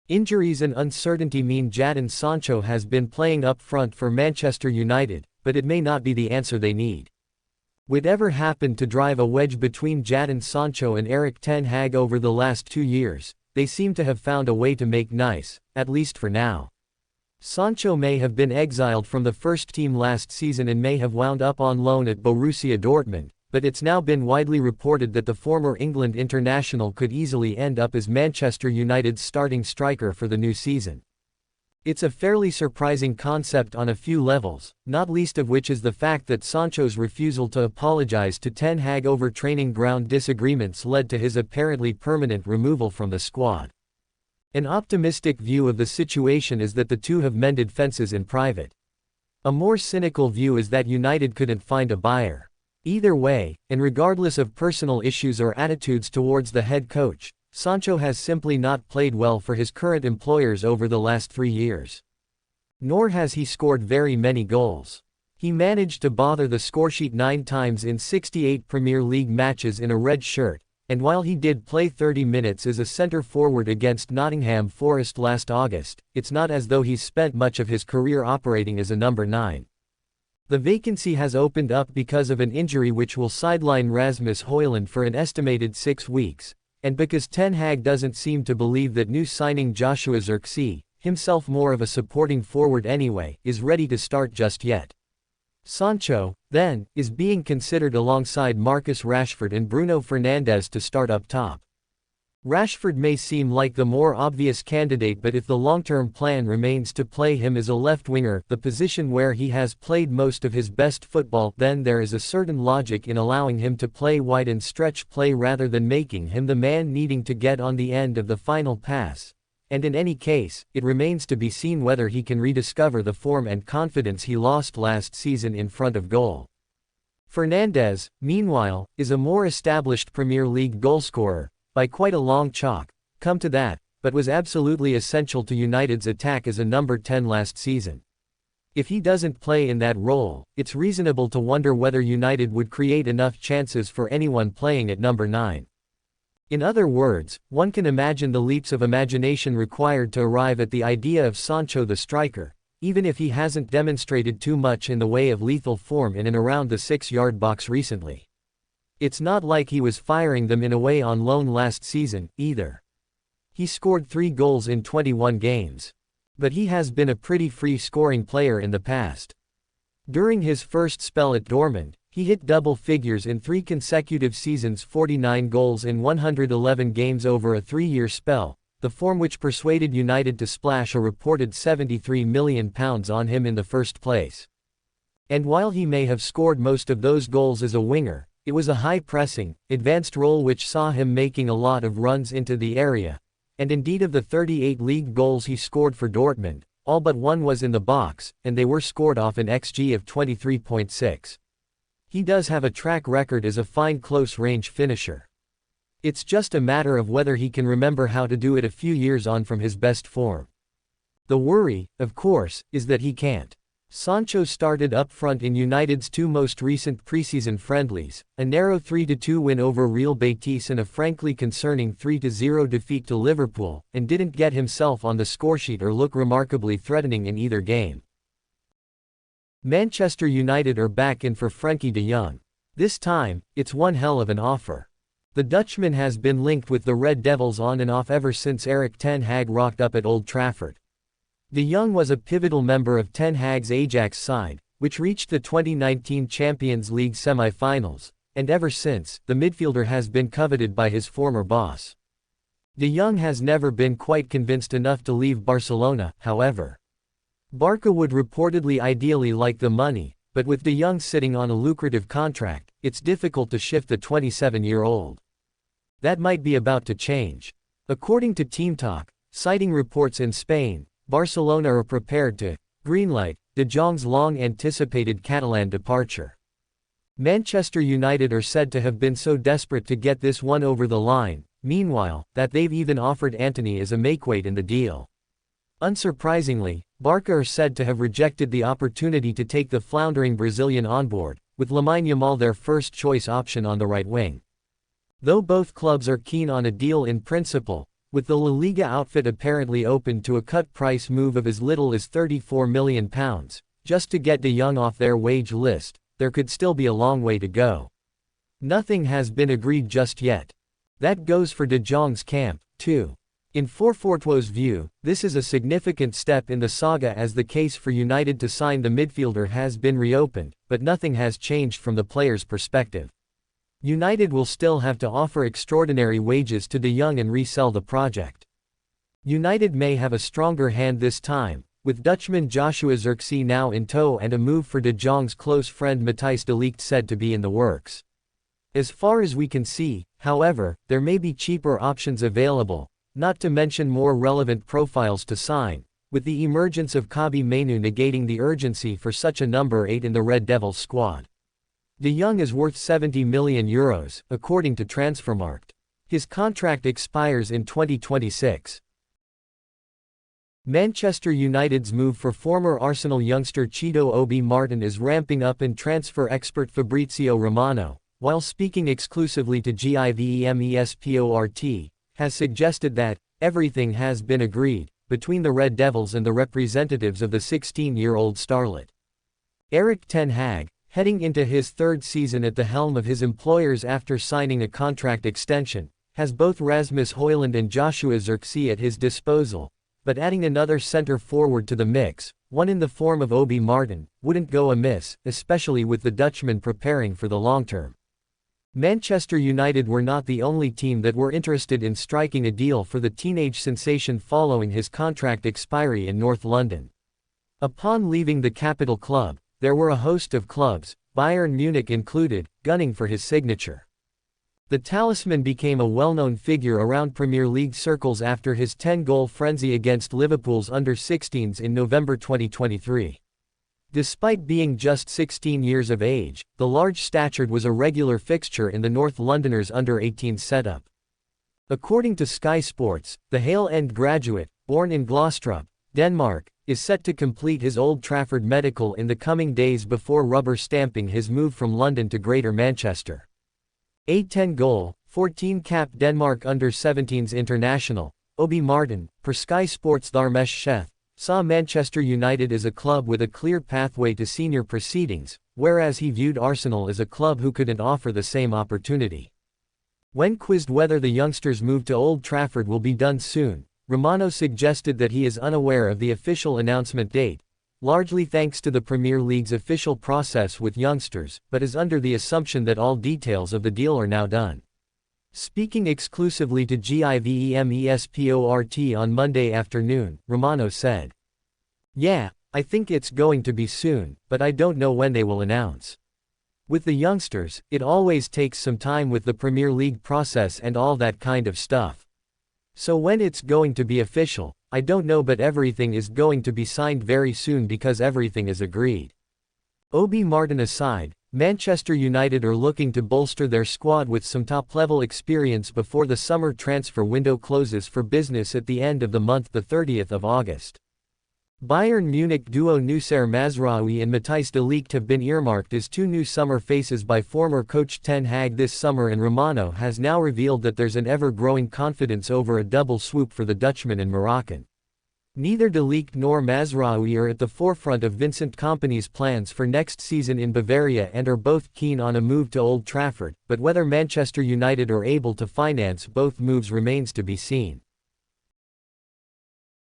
Injuries and uncertainty mean Jadon Sancho has been playing up front for Manchester United, but it may not be the answer they need. Whatever happened to drive a wedge between Jadon Sancho and Erik ten Hag over the last 2 years, they seem to have found a way to make nice, at least for now. Sancho may have been exiled from the first team last season and may have wound up on loan at Borussia Dortmund, but it's now been widely reported that the former England international could easily end up as Manchester United's starting striker for the new season. It's a fairly surprising concept on a few levels, not least of which is the fact that Sancho's refusal to apologise to ten Hag over training ground disagreements led to his apparently permanent removal from the squad. An optimistic view of the situation is that the two have mended fences in private. A more cynical view is that United couldn't find a buyer. Either way, and regardless of personal issues or attitudes towards the head coach, Sancho has simply not played well for his current employers over the last 3 years. Nor has he scored very many goals. He managed to bother the scoresheet 9 times in 68 Premier League matches in a red shirt, and while he did play 30 minutes as a centre-forward against Nottingham Forest last August, it's not as though he's spent much of his career operating as a number 9. The vacancy has opened up because of an injury which will sideline Rasmus Højlund for an estimated 6 weeks, and because ten Hag doesn't seem to believe that new signing Joshua Zirkzee, himself more of a supporting forward anyway, is ready to start just yet. Sancho, then, is being considered alongside Marcus Rashford and Bruno Fernandes to start up top. Rashford may seem like the more obvious candidate, but if the long-term plan remains to play him as a left winger, the position where he has played most of his best football, then there is a certain logic in allowing him to play wide and stretch play rather than making him the man needing to get on the end of the final pass. And in any case, it remains to be seen whether he can rediscover the form and confidence he lost last season in front of goal. Fernandes, meanwhile, is a more established Premier League goalscorer, by quite a long chalk, come to that, but was absolutely essential to United's attack as a number 10 last season. If he doesn't play in that role, it's reasonable to wonder whether United would create enough chances for anyone playing at number 9. In other words, one can imagine the leaps of imagination required to arrive at the idea of Sancho the striker, even if he hasn't demonstrated too much in the way of lethal form in and around the 6-yard box recently. It's not like he was firing them in away on loan last season, either. He scored 3 goals in 21 games. But he has been a pretty free-scoring player in the past. During his first spell at Dortmund, he hit double figures in 3 consecutive seasons, 49 goals in 111 games over a 3-year spell, the form which persuaded United to splash a reported £73 million on him in the first place. And while he may have scored most of those goals as a winger, it was a high-pressing, advanced role which saw him making a lot of runs into the area, and indeed of the 38 league goals he scored for Dortmund, all but one was in the box, and they were scored off an XG of 23.6. He does have a track record as a fine close-range finisher. It's just a matter of whether he can remember how to do it a few years on from his best form. The worry, of course, is that he can't. Sancho started up front in United's 2 most recent preseason friendlies, a narrow 3-2 win over Real Betis and a frankly concerning 3-0 defeat to Liverpool, and didn't get himself on the scoresheet or look remarkably threatening in either game. Manchester United are back in for Frenkie de Jong. This time, it's one hell of an offer. The Dutchman has been linked with the Red Devils on and off ever since Erik ten Hag rocked up at Old Trafford. De Jong was a pivotal member of ten Hag's Ajax side, which reached the 2019 Champions League semi-finals, and ever since, the midfielder has been coveted by his former boss. De Jong has never been quite convinced enough to leave Barcelona, however. Barca would reportedly ideally like the money, but with De Jong sitting on a lucrative contract, it's difficult to shift the 27-year-old. That might be about to change. According to Team Talk, citing reports in Spain, Barcelona are prepared to greenlight De Jong's long-anticipated Catalan departure. Manchester United are said to have been so desperate to get this one over the line, meanwhile, that they've even offered Antony as a makeweight in the deal. Unsurprisingly, Barca are said to have rejected the opportunity to take the floundering Brazilian on board, with Lamine Yamal their first-choice option on the right wing. Though both clubs are keen on a deal in principle, with the La Liga outfit apparently open to a cut-price move of as little as £34 million, just to get De Jong off their wage list. There could still be a long way to go. Nothing has been agreed just yet. That goes for De Jong's camp, too. In Forforto's view, this is a significant step in the saga as the case for United to sign the midfielder has been reopened, but nothing has changed from the player's perspective. United will still have to offer extraordinary wages to De Jong and resell the project. United may have a stronger hand this time, with Dutchman Joshua Zirkzee now in tow and a move for De Jong's close friend Matthijs de Ligt said to be in the works. As far as we can see, however, there may be cheaper options available, not to mention more relevant profiles to sign, with the emergence of Kobbie Mainoo negating the urgency for such a number 8 in the Red Devils squad. De Jong is worth €70 million, according to Transfermarkt. His contract expires in 2026. Manchester United's move for former Arsenal youngster Cheeto Obi Martin is ramping up, and transfer expert Fabrizio Romano, while speaking exclusively to GIVEMESPORT, has suggested that everything has been agreed between the Red Devils and the representatives of the 16-year-old starlet. Erik ten Hag, heading into his third season at the helm of his employers after signing a contract extension, has both Rasmus Højlund and Joshua Zirkzee at his disposal, but adding another centre-forward to the mix, one in the form of Obi Martin, wouldn't go amiss, especially with the Dutchman preparing for the long term. Manchester United were not the only team that were interested in striking a deal for the teenage sensation following his contract expiry in North London. Upon leaving the capital club, there were a host of clubs, Bayern Munich included, gunning for his signature. The talisman became a well-known figure around Premier League circles after his 10-goal frenzy against Liverpool's under-16s in November 2023. Despite being just 16 years of age, the large-statured was a regular fixture in the North Londoners' under-18 setup. According to Sky Sports, the Hale End graduate, born in Glostrup, Denmark, is set to complete his Old Trafford medical in the coming days before rubber-stamping his move from London to Greater Manchester. A 10-goal, 14-cap Denmark under-17s international, Obi Martin, per Sky Sports' Dharmesh Sheth, saw Manchester United as a club with a clear pathway to senior proceedings, whereas he viewed Arsenal as a club who couldn't offer the same opportunity. When quizzed whether the youngster's move to Old Trafford will be done soon, Romano suggested that he is unaware of the official announcement date, largely thanks to the Premier League's official process with youngsters, but is under the assumption that all details of the deal are now done. Speaking exclusively to GIVEMESPORT on Monday afternoon, Romano said, "Yeah, I think it's going to be soon, but I don't know when they will announce. With the youngsters, it always takes some time with the Premier League process and all that kind of stuff. So when it's going to be official, I don't know, but everything is going to be signed very soon because everything is agreed." Obi Martin aside, Manchester United are looking to bolster their squad with some top-level experience before the summer transfer window closes for business at the end of the month, the 30th of August. Bayern Munich duo Noussair Mazraoui and Matthijs de Ligt have been earmarked as two new summer faces by former coach Ten Hag this summer, and Romano has now revealed that there's an ever-growing confidence over a double swoop for the Dutchman and Moroccan. Neither de Ligt nor Mazraoui are at the forefront of Vincent Kompany's plans for next season in Bavaria and are both keen on a move to Old Trafford, but whether Manchester United are able to finance both moves remains to be seen.